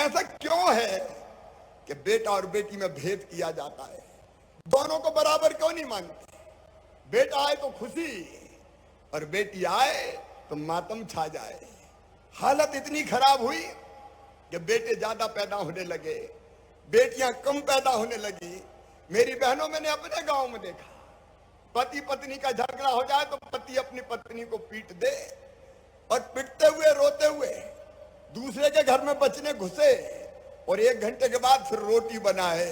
ऐसा क्यों है कि बेटा और बेटी में भेद किया जाता है? दोनों को बराबर क्यों नहीं मानते? बेटा आए तो खुशी और बेटी आए तो मातम छा जाए। हालत इतनी खराब हुई कि बेटे ज्यादा पैदा होने लगे, बेटियां कम पैदा होने लगी। मेरी बहनों, मैंने अपने गांव में देखा, पति पत्नी का झगड़ा हो जाए तो पति अपनी पत्नी को पीट दे और पीटते हुए रोते हुए दूसरे के घर में बचने घुसे और 1 घंटे के बाद फिर रोटी बनाए।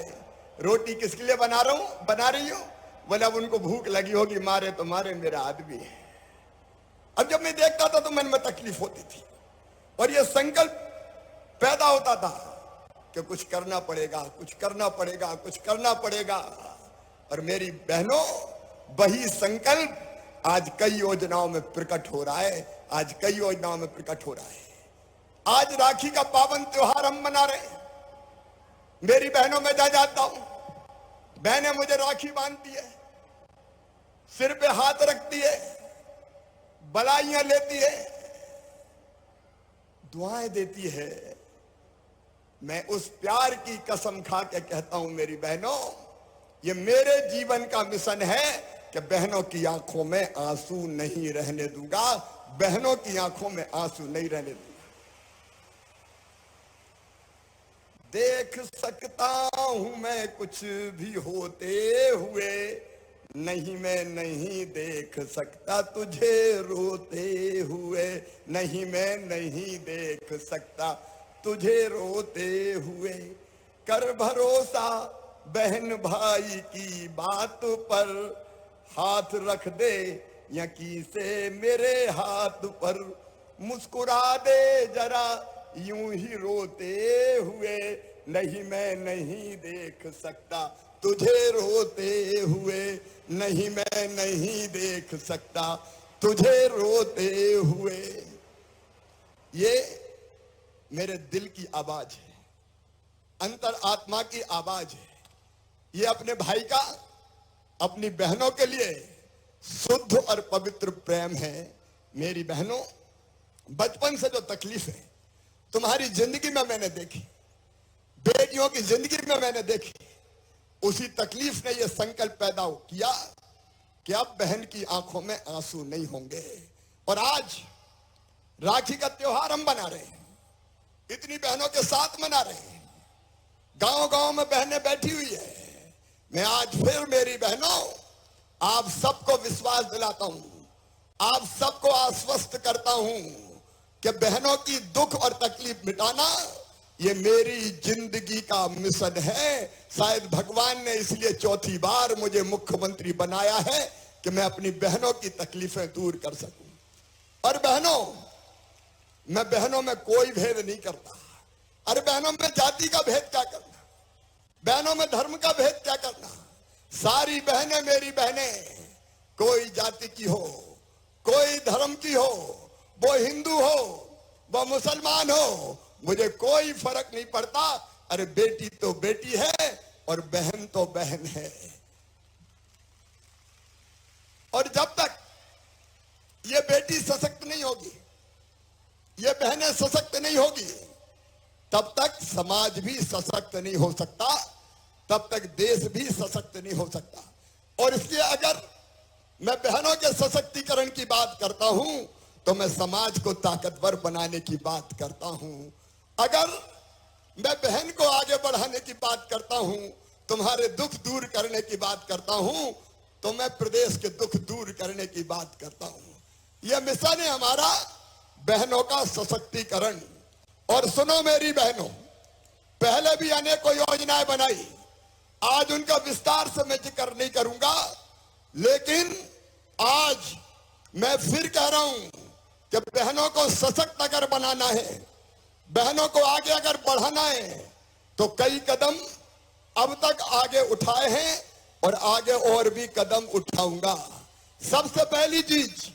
रोटी किसके लिए बना रही हूं? बोले अब उनको भूख लगी होगी, मारे तो मारे, मेरा आदमी है। अब जब मैं देखता था तो मन में तकलीफ होती थी और यह संकल्प पैदा होता था कि कुछ करना पड़ेगा, कुछ करना पड़ेगा, कुछ करना पड़ेगा। और मेरी बहनों, वही संकल्प आज कई योजनाओं में प्रकट हो रहा है। आज कई योजनाओं में प्रकट हो रहा है। आज राखी का पावन त्योहार हम मना रहे हैं। मेरी बहनों में जाता हूं, बहनें मुझे राखी बांधती है, सिर पे हाथ रखती है, बलाइयां लेती है, दुआएं देती है। मैं उस प्यार की कसम खा के कहता हूं, मेरी बहनों, ये मेरे जीवन का मिशन है कि बहनों की आंखों में आंसू नहीं रहने दूंगा। बहनों की आंखों में आंसू नहीं रहने दूंगा। देख सकता हूं मैं कुछ भी होते हुए, नहीं मैं नहीं देख सकता तुझे रोते हुए, नहीं मैं नहीं देख सकता तुझे रोते हुए। कर भरोसा बहन भाई की बात पर, हाथ रख दे यकी से मेरे हाथ पर, मुस्कुरा दे जरा यूं ही रोते हुए, नहीं मैं नहीं देख सकता तुझे रोते हुए, नहीं मैं नहीं देख सकता तुझे रोते हुए। ये मेरे दिल की आवाज है, अंतर आत्मा की आवाज है। ये अपने भाई का, अपनी बहनों के लिए शुद्ध और पवित्र प्रेम है। मेरी बहनों, बचपन से जो तकलीफ है तुम्हारी जिंदगी में मैंने देखी, बेटियों की जिंदगी में मैंने देखी, उसी तकलीफ ने यह संकल्प पैदा किया कि अब बहन की आंखों में आंसू नहीं होंगे। और आज राखी का त्योहार हम मना रहे हैं, इतनी बहनों के साथ मना रहे हैं, गांव गांव में बहनें बैठी हुई है। मैं आज फिर मेरी बहनों आप सबको विश्वास दिलाता हूं, आप सबको आश्वस्त करता हूं कि बहनों की दुख और तकलीफ मिटाना ये मेरी जिंदगी का मिशन है। शायद भगवान ने इसलिए चौथी बार मुझे मुख्यमंत्री बनाया है कि मैं अपनी बहनों की तकलीफें दूर कर सकूं। और बहनों, मैं बहनों में कोई भेद नहीं करता। अरे बहनों में जाति का भेद क्या करना, बहनों में धर्म का भेद क्या करना। सारी बहनें मेरी बहनें, कोई जाति की हो, कोई धर्म की हो, वो हिंदू हो, वो मुसलमान हो, मुझे कोई फर्क नहीं पड़ता। अरे बेटी तो बेटी है और बहन तो बहन है। और जब तक ये बेटी सशक्त नहीं होगी, ये बहनें सशक्त नहीं होगी, तब तक समाज भी सशक्त नहीं हो सकता, तब तक देश भी सशक्त नहीं हो सकता। और इसलिए अगर मैं बहनों के सशक्तिकरण की बात करता हूं तो मैं समाज को ताकतवर बनाने की बात करता हूं। अगर मैं बहन को आगे बढ़ाने की बात करता हूं, तुम्हारे दुख दूर करने की बात करता हूं, तो मैं प्रदेश के दुख दूर करने की बात करता हूं। यह मिशन है हमारा, बहनों का सशक्तिकरण। और सुनो मेरी बहनों, पहले भी अनेकों योजनाएं बनाई, आज उनका विस्तार से मैं जिक्र नहीं करूंगा, लेकिन आज मैं फिर कह रहा हूं कि बहनों को सशक्त अगर बनाना है, बहनों को आगे अगर बढ़ाना है, तो कई कदम अब तक आगे उठाए हैं और आगे और भी कदम उठाऊंगा। सबसे पहली चीज,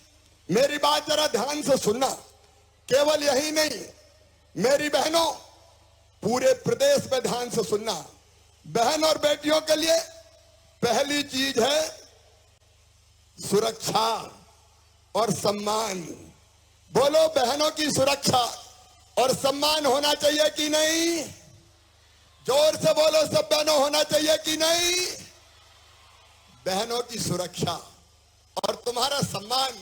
मेरी बात जरा ध्यान से सुनना, केवल यही नहीं मेरी बहनों, पूरे प्रदेश में ध्यान से सुनना। बहन और बेटियों के लिए पहली चीज है सुरक्षा और सम्मान। बोलो, बहनों की सुरक्षा और सम्मान होना चाहिए कि नहीं? जोर से बोलो सब बहनों, होना चाहिए कि नहीं? बहनों की सुरक्षा और तुम्हारा सम्मान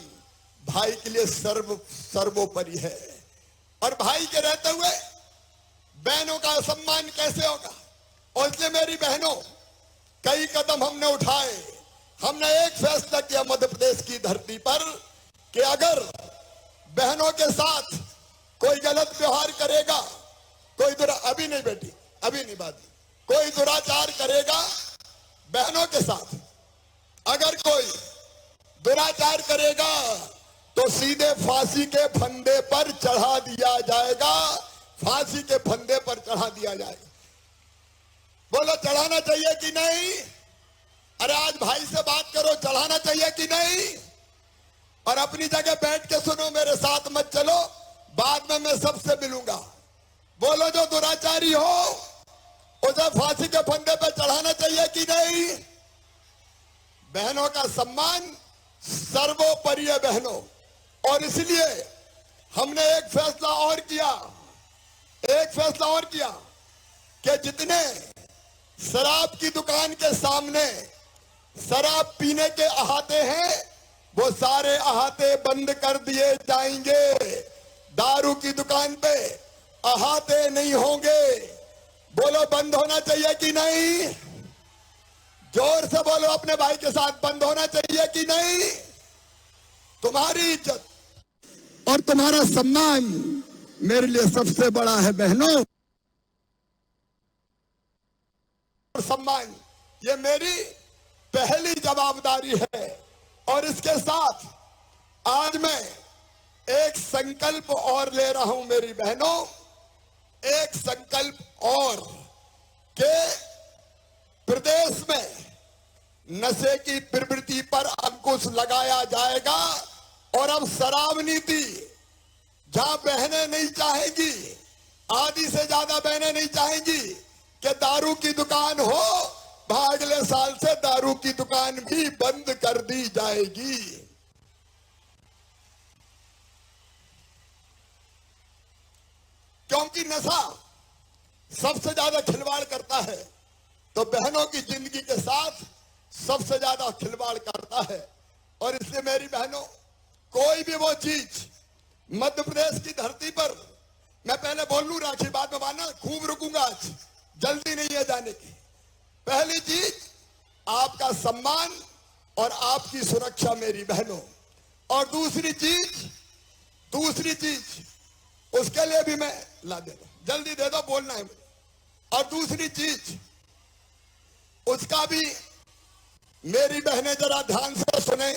भाई के लिए सर्वोपरि है। और भाई के रहते हुए बहनों का सम्मान कैसे होगा? और इसलिए मेरी बहनों, कई कदम हमने उठाए। हमने एक फैसला किया मध्य प्रदेश की धरती पर कि अगर बहनों के साथ कोई गलत व्यवहार करेगा, कोई अभी नहीं बेटी, अभी नहीं बात, कोई दुराचार करेगा बहनों के साथ, अगर कोई दुराचार करेगा तो सीधे फांसी के फंदे पर चढ़ा दिया जाएगा। फांसी के फंदे पर चढ़ा दिया जाएगा। बोलो चढ़ाना चाहिए कि नहीं? अरे आज भाई से बात करो, चढ़ाना चाहिए कि नहीं? और अपनी जगह बैठ के सुनो, मेरे साथ मत चलो, बाद में मैं सबसे मिलूंगा। बोलो जो दुराचारी हो उसे फांसी के फंदे पर चढ़ाना चाहिए कि नहीं? बहनों का सम्मान सर्वोपरि है बहनों। और इसलिए हमने एक फैसला और किया कि जितने शराब की दुकान के सामने शराब पीने के अहाते हैं वो सारे अहाते बंद कर दिए जाएंगे। दारू की दुकान पे अहाते नहीं होंगे। बोलो बंद होना चाहिए कि नहीं? जोर से बोलो अपने भाई के साथ, बंद होना चाहिए कि नहीं? तुम्हारी इज्जत और तुम्हारा सम्मान मेरे लिए सबसे बड़ा है बहनों। सम्मान ये मेरी पहली जवाबदारी है। और इसके साथ आज मैं एक संकल्प और ले रहा हूं मेरी बहनों, एक संकल्प और कि प्रदेश में नशे की प्रवृत्ति पर अंकुश लगाया जाएगा। और अब शराब नीति, जहां बहनें नहीं चाहेंगी, आधी से ज्यादा बहनें नहीं चाहेंगी कि दारू की दुकान हो, वहां अगले साल से दारू की दुकान भी बंद कर दी जाएगी। क्योंकि नशा सबसे ज्यादा खिलवाड़ करता है, तो बहनों की जिंदगी के साथ सबसे ज्यादा खिलवाड़ करता है। और इसलिए मेरी बहनों, कोई भी वो चीज मध्य प्रदेश की धरती पर, मैं पहले बोल लूं राखी, बाद में मानना, खूब रुकूंगा, आज जल्दी नहीं है जाने की। पहली चीज आपका सम्मान और आपकी सुरक्षा मेरी बहनों। और दूसरी चीज उसके लिए भी मैं ला दे दो, जल्दी दे दो, बोलना है मुझे। और दूसरी चीज उसका भी मेरी बहनें जरा ध्यान से सुने।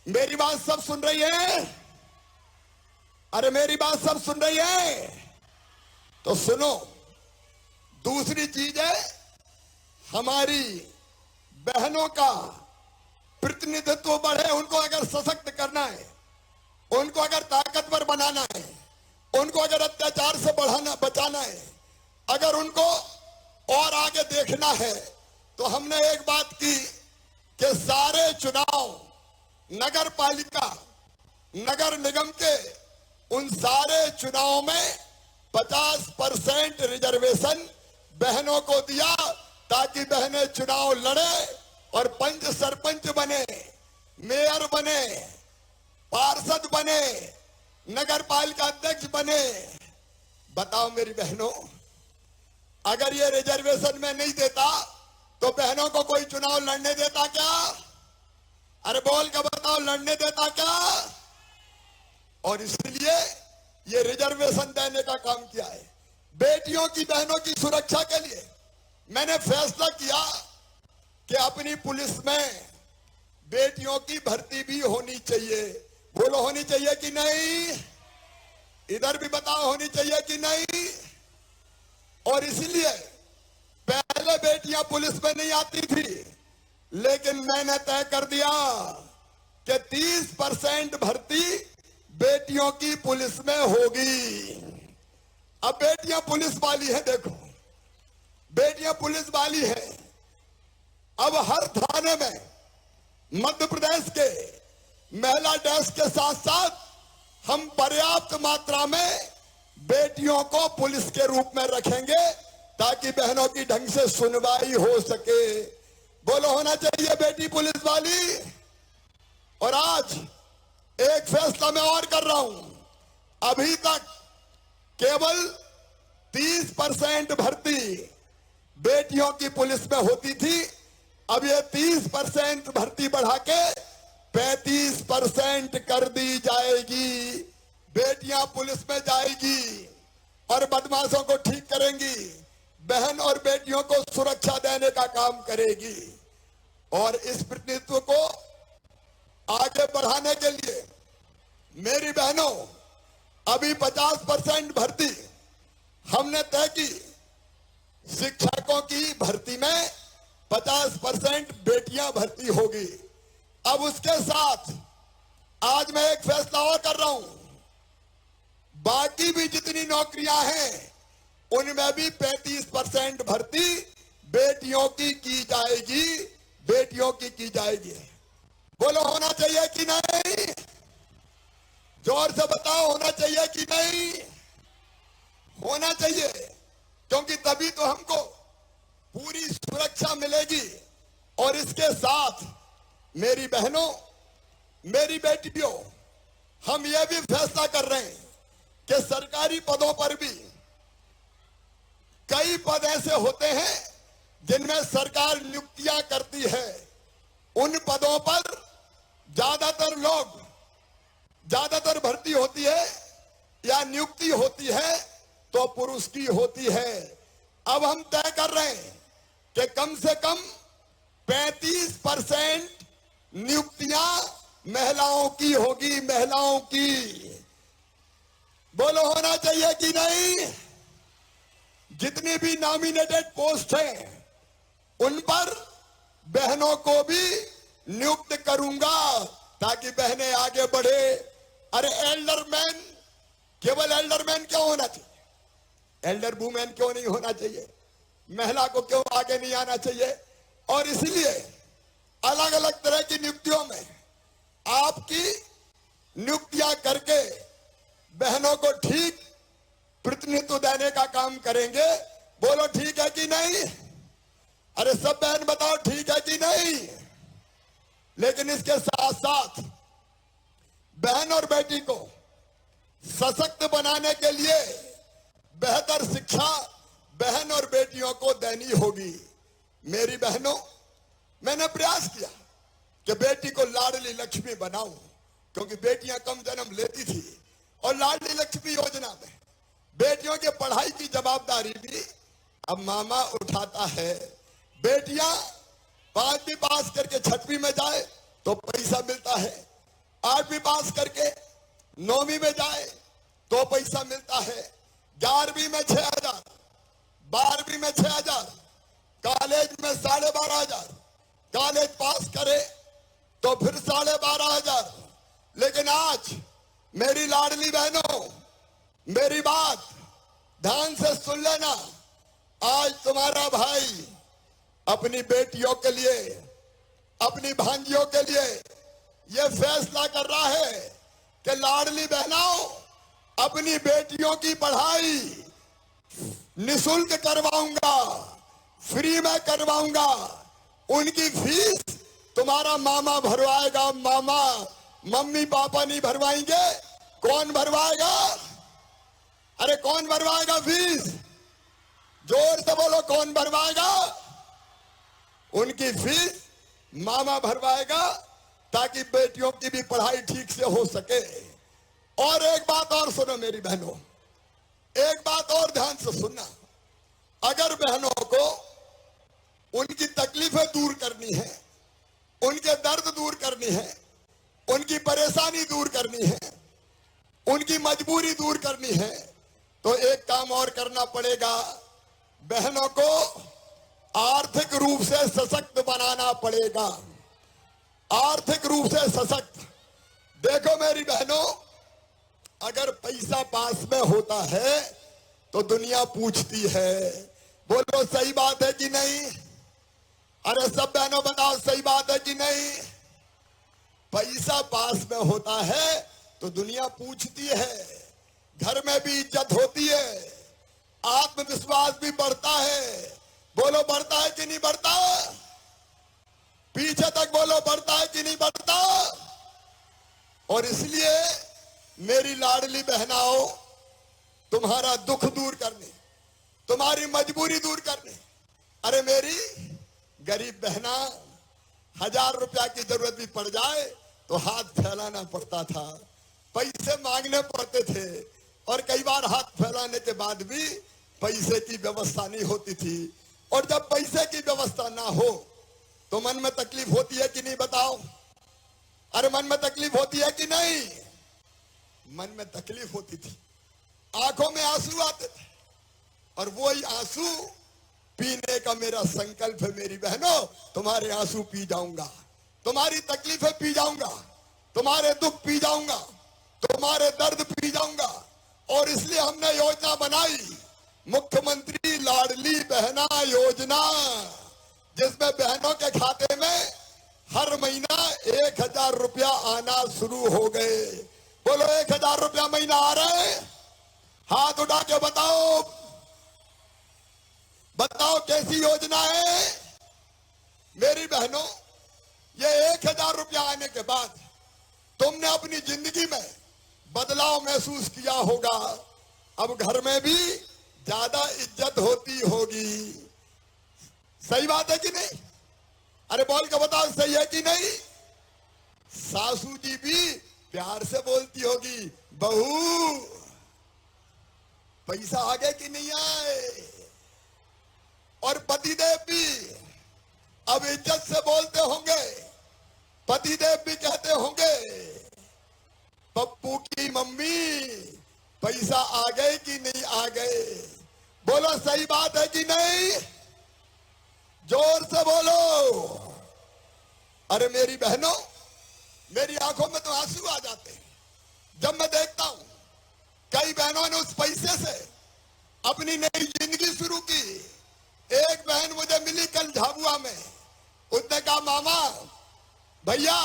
मेरी बात सब सुन रही है? अरे मेरी बात सब सुन रही है? तो सुनो, दूसरी चीज है हमारी बहनों का प्रतिनिधित्व बढ़े। उनको अगर सशक्त करना है, उनको अगर ताकतवर बनाना है, उनको अगर अत्याचार से बचाना है, अगर उनको और आगे देखना है, तो हमने एक बात की कि सारे चुनाव, नगर पालिका, नगर निगम के उन सारे चुनाव में 50% रिजर्वेशन बहनों को दिया, ताकि बहनें चुनाव लड़े और पंच सरपंच बने, मेयर बने, पार्षद बने, नगर पालिका अध्यक्ष बने। बताओ मेरी बहनों, अगर ये रिजर्वेशन में नहीं देता तो बहनों को कोई चुनाव लड़ने देता क्या? अरे बोल के बताओ, लड़ने देता क्या? और इसलिए ये रिजर्वेशन देने का काम किया है। बेटियों की, बहनों की सुरक्षा के लिए मैंने फैसला किया कि अपनी पुलिस में बेटियों की भर्ती भी होनी चाहिए। बोलो होनी चाहिए कि नहीं? इधर भी बताओ, होनी चाहिए कि नहीं? और इसलिए पहले बेटियां पुलिस में नहीं आती थी, लेकिन मैंने तय कर दिया कि 30% भर्ती बेटियों की पुलिस में होगी। अब बेटियां पुलिस वाली हैं, देखो बेटियां पुलिस वाली हैं। अब हर थाने में मध्य प्रदेश के महिला डेस्क के साथ साथ हम पर्याप्त मात्रा में बेटियों को पुलिस के रूप में रखेंगे ताकि बहनों की ढंग से सुनवाई हो सके। बोलो होना चाहिए बेटी पुलिस वाली। और आज एक फैसला मैं और कर रहा हूं, अभी तक केवल 30% भर्ती बेटियों की पुलिस में होती थी, अब ये 30% भर्ती बढ़ा के 35% कर दी जाएगी। बेटियां पुलिस में जाएगी और बदमाशों को ठीक करेंगी, बहन और बेटियों को सुरक्षा देने का काम करेगी। और इस प्रतिनिधित्व को आगे बढ़ाने के लिए मेरी बहनों, अभी 50% भर्ती हमने तय की। शिक्षकों की भर्ती में 50% बेटियां भर्ती होगी। अब उसके साथ आज मैं एक फैसला और कर रहा हूं, बाकी भी जितनी नौकरियां हैं उनमें भी 35% भर्ती बेटियों की जाएगी, बेटियों की जाएगी। बोलो होना चाहिए कि नहीं? जोर से बताओ, होना चाहिए कि नहीं? होना चाहिए, क्योंकि तभी तो हमको पूरी सुरक्षा मिलेगी। और इसके साथ मेरी बहनों, मेरी बेटियों, हम यह भी फैसला कर रहे हैं कि सरकारी पदों पर भी कई पद ऐसे होते हैं जिनमें सरकार नियुक्तियां करती है। उन पदों पर ज्यादातर भर्ती होती है या नियुक्ति होती है तो पुरुष की होती है। अब हम तय कर रहे हैं कि कम से कम 35% नियुक्तियां महिलाओं की होगी, महिलाओं की। बोलो होना चाहिए कि नहीं? जितनी भी नॉमिनेटेड पोस्ट हैं उन पर बहनों को भी नियुक्त करूंगा ताकि बहनें आगे बढ़े। अरे एल्डरमैन, केवल एल्डरमैन क्यों होना चाहिए? एल्डर वुमेन क्यों नहीं होना चाहिए? महिला को क्यों आगे नहीं आना चाहिए? और इसलिए अलग अलग तरह की नियुक्तियों में आपकी नियुक्तियां करके बहनों को ठीक प्रतिनिधित्व देने का काम करेंगे। बोलो ठीक है कि नहीं? अरे सब बहन बताओ ठीक है कि नहीं? लेकिन इसके साथ साथ बहन और बेटी को सशक्त बनाने के लिए बेहतर शिक्षा बहन और बेटियों को देनी होगी। मेरी बहनों, मैंने प्रयास किया कि बेटी को लाडली लक्ष्मी बनाऊं, क्योंकि बेटियां कम जन्म लेती थी और लाडली लक्ष्मी योजना में बेटियों के पढ़ाई की जवाबदारी भी अब मामा उठाता है। बेटियां 5वीं पास करके 6वीं में जाए तो पैसा मिलता है, 8वीं पास करके 9वीं में जाए तो पैसा मिलता है, 11वीं में 6,000, 12वीं में 6,000, कॉलेज में 12,500, कॉलेज पास करे तो फिर 12,500। लेकिन आज मेरी लाडली बहनों, मेरी बात ध्यान से सुन लेना। आज तुम्हारा भाई अपनी बेटियों के लिए, अपनी भांजियों के लिए यह फैसला कर रहा है कि लाडली बहनों, अपनी बेटियों की पढ़ाई निःशुल्क करवाऊंगा, फ्री में करवाऊंगा। उनकी फीस तुम्हारा मामा भरवाएगा। मामा, मम्मी पापा नहीं भरवाएंगे। कौन भरवाएगा? अरे कौन भरवाएगा फीस? जोर से बोलो, कौन भरवाएगा? उनकी फीस मामा भरवाएगा ताकि बेटियों की भी पढ़ाई ठीक से हो सके। और एक बात और सुनो मेरी बहनों, एक बात और ध्यान से सुनना। अगर बहनों को उनकी तकलीफें दूर करनी है, उनके दर्द दूर करनी है, उनकी परेशानी दूर करनी है, उनकी मजबूरी दूर करनी है, तो एक काम और करना पड़ेगा। बहनों को आर्थिक रूप से सशक्त बनाना पड़ेगा। आर्थिक रूप से सशक्त। देखो मेरी बहनों, अगर पैसा पास में होता है तो दुनिया पूछती है। बोलो सही बात है कि नहीं? अरे सब बहनों बताओ, सही बात है कि नहीं? पैसा पास में होता है तो दुनिया पूछती है घर में भी इज्जत होती है, आत्मविश्वास भी बढ़ता है। बोलो बढ़ता है कि नहीं बढ़ता? पीछे तक बोलो बढ़ता है कि नहीं बढ़ता? और इसलिए मेरी लाडली बहनाओं, तुम्हारा दुख दूर करने, तुम्हारी मजबूरी दूर करने, अरे मेरी गरीब बहना, 1000 रुपया की जरूरत भी पड़ जाए तो हाथ फैलाना पड़ता था, पैसे मांगने पड़ते थे, और कई बार हाथ फैलाने के बाद भी पैसे की व्यवस्था नहीं होती थी। और जब पैसे की व्यवस्था ना हो तो मन में तकलीफ होती है कि नहीं बताओ? अरे मन में तकलीफ होती है कि नहीं? मन में तकलीफ होती थी, आंखों में आंसू आते थे, और वही आंसू पीने का मेरा संकल्प है। मेरी बहनों, तुम्हारे आंसू पी जाऊंगा, तुम्हारी तकलीफें पी जाऊंगा, तुम्हारे दुख पी जाऊंगा, तुम्हारे दर्द पी जाऊंगा। और इसलिए हमने योजना बनाई, मुख्यमंत्री लाडली बहना योजना, जिसमें बहनों के खाते में हर महीना 1000 रुपया आना शुरू हो गए। बोलो 1000 रुपया महीना आ रहे हैं? हाथ उठा के बताओ, बताओ कैसी योजना है? मेरी बहनों, ये 1000 रुपया आने के बाद तुमने अपनी जिंदगी में बदलाव महसूस किया होगा। अब घर में भी ज्यादा इज्जत होती होगी। सही बात है कि नहीं? अरे बोल के बताओ, सही है कि नहीं? सासू जी भी प्यार से बोलती होगी, बहू पैसा आगे कि नहीं आए? और पतिदेव भी अब इज्जत से बोलते होंगे, पतिदेव भी कहते होंगे, पप्पू की मम्मी पैसा आ गए कि नहीं आ गए? बोलो सही बात है कि नहीं? जोर से बोलो। अरे मेरी बहनों, मेरी आंखों में तो आंसू आ जाते हैं जब मैं देखता हूं कई बहनों ने उस पैसे से अपनी नई जिंदगी शुरू की। एक बहन मुझे मिली कल झाबुआ में, उसने कहा मामा भैया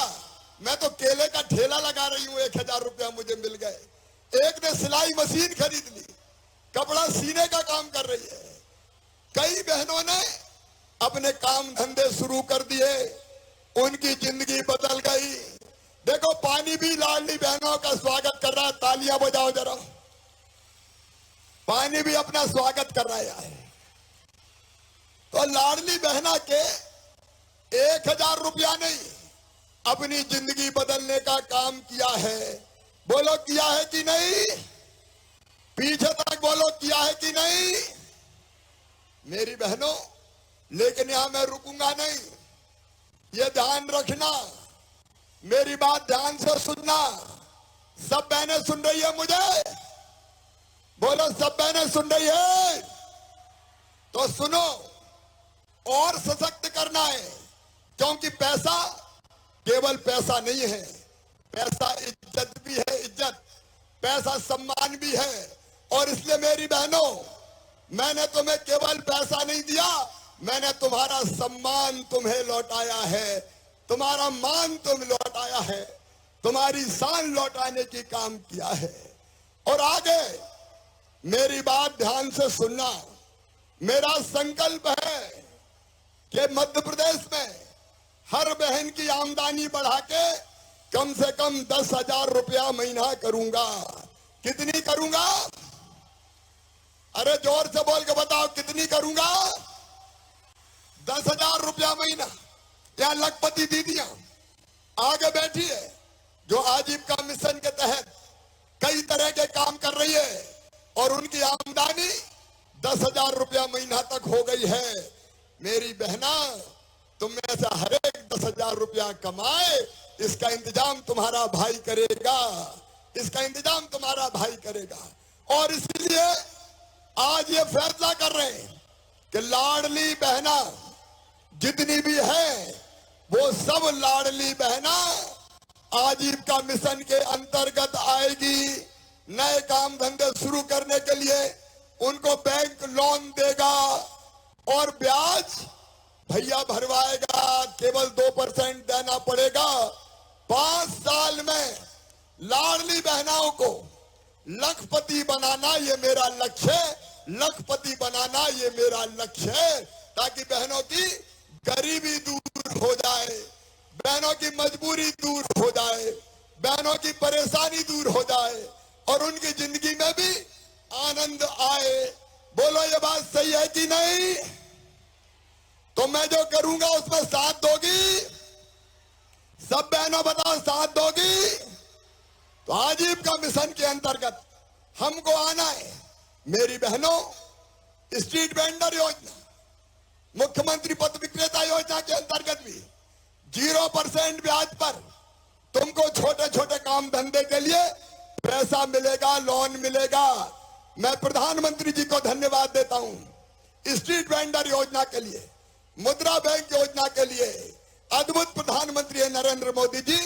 मैं तो केले का ठेला लगा रही हूं, 1000 रुपया मुझे मिल गए। एक ने सिलाई मशीन खरीद ली, कपड़ा सीने का काम कर रही है। कई बहनों ने अपने काम धंधे शुरू कर दिए, उनकी जिंदगी बदल गई। देखो पानी भी लाडली बहनों का स्वागत कर रहा है, तालियां बजाओ जरा। पानी भी अपना स्वागत कर रहा है। तो लाडली बहना के 1000 रुपया नहीं, अपनी जिंदगी बदलने का काम किया है। बोलो किया है कि नहीं? पीछे तक बोलो किया है कि नहीं? मेरी बहनों, लेकिन यहां मैं रुकूंगा नहीं। ये ध्यान रखना, मेरी बात ध्यान से सुनना। सब बहनें सुन रही है मुझे? बोलो सब बहनें सुन रही है? तो सुनो, और सशक्त करना है, क्योंकि पैसा केवल पैसा नहीं है, पैसा इज्जत भी है, इज्जत, पैसा सम्मान भी है। और इसलिए मेरी बहनों, मैंने तुम्हें केवल पैसा नहीं दिया, मैंने तुम्हारा सम्मान तुम्हें लौटाया है, तुम्हारा मान तुम लौटाया है, तुम्हारी शान लौटाने की काम किया है। और आगे मेरी बात ध्यान से सुनना, मेरा संकल्प है कि मध्य प्रदेश में हर बहन की आमदनी बढ़ा के कम से कम 10,000 रुपया महीना करूंगा। कितनी करूंगा? अरे जोर से बोल के बताओ, कितनी करूंगा? 10,000 रुपया महीना। यहाँ लखपति दीदियां आगे बैठी है, जो आजीविका मिशन के तहत कई तरह के काम कर रही है, और उनकी आमदनी 10,000 रुपया महीना तक हो गई है। मेरी बहना, तुम में से हर एक 10,000 रुपया कमाए, इसका इंतजाम तुम्हारा भाई करेगा, इसका इंतजाम तुम्हारा भाई करेगा। और इसलिए आज ये फैसला कर रहे हैं कि लाडली बहना जितनी भी है, वो सब लाडली बहना आजीविका मिशन के अंतर्गत आएगी। नए काम धंधे शुरू करने के लिए उनको बैंक लोन देगा, और ब्याज भैया भरवाएगा, केवल 2% देना पड़ेगा। 5 साल में लाडली बहनाओं को लखपति बनाना ये मेरा लक्ष्य है, लखपति बनाना ये मेरा लक्ष्य है, ताकि बहनों की गरीबी दूर हो जाए, बहनों की मजबूरी दूर हो जाए, बहनों की परेशानी दूर हो जाए और उनकी जिंदगी में भी आनंद आए। बोलो ये बात सही है कि नहीं? तो मैं जो करूंगा उसमें साथ दोगी? सब बहनों बताओ साथ दोगी? तो आजीविका मिशन के अंतर्गत हमको आना है। मेरी बहनों, स्ट्रीट वेंडर योजना, मुख्यमंत्री पथ विक्रेता योजना के अंतर्गत भी 0% ब्याज पर तुमको छोटे छोटे काम धंधे के लिए पैसा मिलेगा, लोन मिलेगा। मैं प्रधानमंत्री जी को धन्यवाद देता हूं स्ट्रीट वेंडर योजना के लिए, मुद्रा बैंक योजना के लिए। अद्भुत प्रधानमंत्री है नरेंद्र मोदी जी,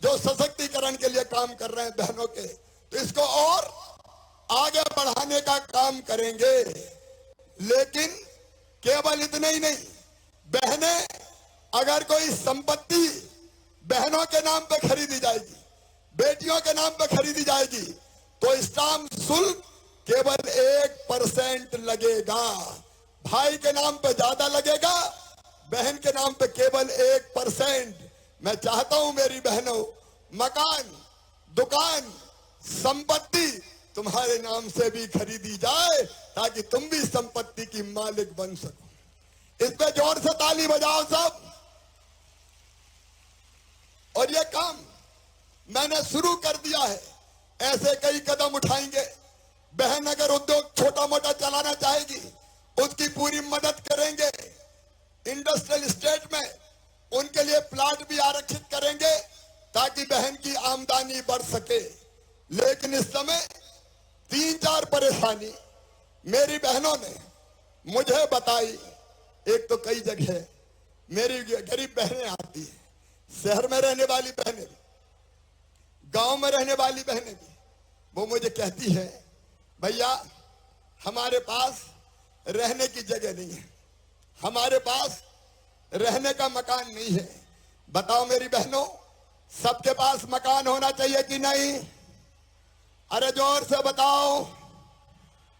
जो सशक्तिकरण के लिए काम कर रहे हैं बहनों के। तो इसको और आगे बढ़ाने का काम करेंगे। लेकिन केवल इतने ही नहीं, बहनें अगर कोई संपत्ति बहनों के नाम पे खरीदी जाएगी, बेटियों के नाम पे खरीदी जाएगी, तो स्टाम्प शुल्क केवल 1% लगेगा। भाई के नाम पे ज्यादा लगेगा, बहन के नाम पे केवल 1%। मैं चाहता हूं मेरी बहनों, मकान, दुकान, संपत्ति तुम्हारे नाम से भी खरीदी जाए, ताकि तुम भी संपत्ति की मालिक बन सको। इस पे जोर से ताली बजाओ सब। और ये काम मैंने शुरू कर दिया है, ऐसे कई कदम उठाएंगे। बहन अगर उद्योग छोटा मोटा चलाना चाहेगी, उसकी पूरी मदद करेंगे। इंडस्ट्रियल स्टेट में उनके लिए प्लाट भी आरक्षित करेंगे, ताकि बहन की आमदनी बढ़ सके। लेकिन इस समय 3-4 परेशानी मेरी बहनों ने मुझे बताई। एक तो कई जगह मेरी गरीब बहनें आती है, शहर में रहने वाली बहनें भी, गांव में रहने वाली बहनें भी, वो मुझे कहती है भैया हमारे पास रहने की जगह नहीं है, हमारे पास रहने का मकान नहीं है। बताओ मेरी बहनों, सबके पास मकान होना चाहिए कि नहीं? अरे जोर से बताओ।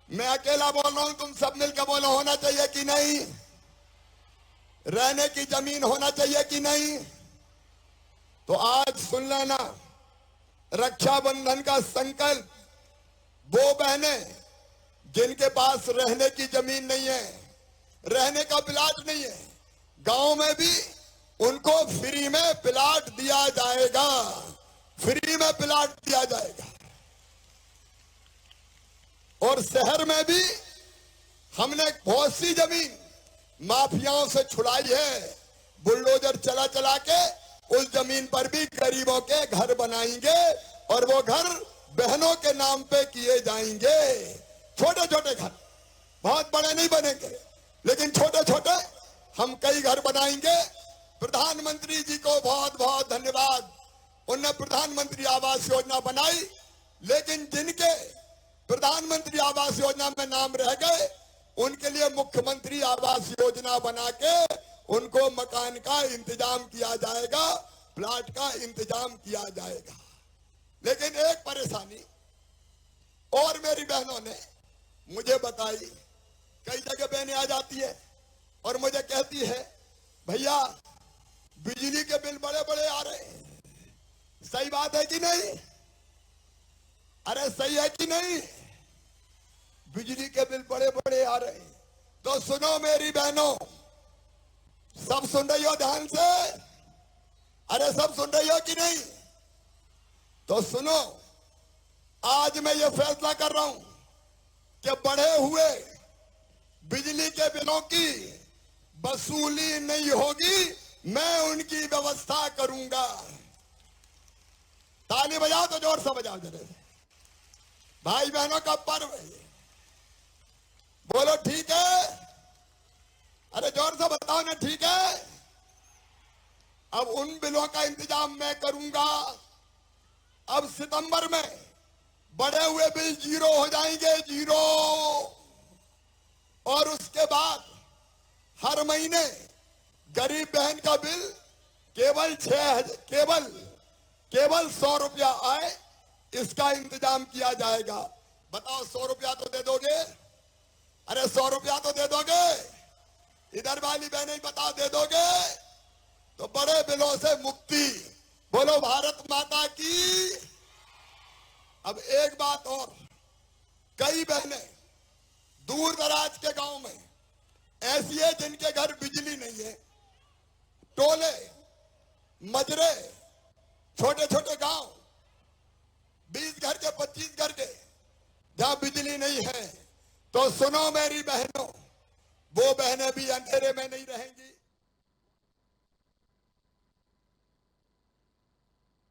मैं अकेला बोल रहा हूं, तुम सब मिलकर बोलो, होना चाहिए कि नहीं? रहने की जमीन होना चाहिए कि नहीं? तो आज सुन लेना, रक्षाबंधन का संकल्प, वो बहनें जिनके पास रहने की जमीन नहीं है, रहने का प्लाट नहीं है, गांव में भी उनको फ्री में प्लाट दिया जाएगा, फ्री में प्लाट दिया जाएगा। और शहर में भी हमने बहुत सी जमीन माफियाओं से छुड़ाई है। बुलडोजर चला चला के उस जमीन पर भी गरीबों के घर बनाएंगे, और वो घर बहनों के नाम पे किए जाएंगे। छोटे छोटे घर, बहुत बड़े नहीं बनेंगे, लेकिन छोटे छोटे हम कई घर बनाएंगे। प्रधानमंत्री जी को बहुत बहुत धन्यवाद, उन्होंने प्रधानमंत्री आवास योजना बनाई। लेकिन जिनके प्रधानमंत्री आवास योजना में नाम रह गए, उनके लिए मुख्यमंत्री आवास योजना बना के उनको मकान का इंतजाम किया जाएगा, प्लाट का इंतजाम किया जाएगा। लेकिन एक परेशानी और मेरी बहनों ने मुझे बताई। कई जगह बहनें आ जाती है और मुझे कहती है भैया बिजली के बिल बड़े बड़े आ रहे हैं। सही बात है कि नहीं? अरे सही है कि नहीं? बिजली के बिल बड़े बड़े आ रहे हैं। तो सुनो मेरी बहनों, सब सुन रही हो ध्यान से? अरे सब सुन रही हो कि नहीं? तो सुनो, आज मैं ये फैसला कर रहा हूं कि बढ़े हुए बिजली के बिलों की वसूली नहीं होगी, मैं उनकी व्यवस्था करूंगा। ताली बजाओ तो जोर से बजाओ जरा। भाई बहनों का पर्व है, बोलो ठीक है? अरे जोर से बताओ ना, ठीक है? अब उन बिलों का इंतजाम मैं करूंगा। अब सितंबर में बढ़े हुए बिल 0 हो जाएंगे, 0। और उसके बाद हर महीने गरीब बहन का बिल केवल 100 रुपया आए, इसका इंतजाम किया जाएगा। बताओ 100 रुपया तो दे दोगे? अरे 100 रुपया तो दे दोगे? इधर वाली बहनें बताओ दे दोगे? तो बड़े बिलों से मुक्ति। बोलो भारत माता की। अब एक बात और, कई बहनें दूर दराज के गांव में ऐसी है जिनके घर बिजली नहीं है। टोले मजरे, छोटे छोटे गांव, 20 घर के 25 घर के, जहां बिजली नहीं है। तो सुनो मेरी बहनों, वो बहनें भी अंधेरे में नहीं रहेंगी।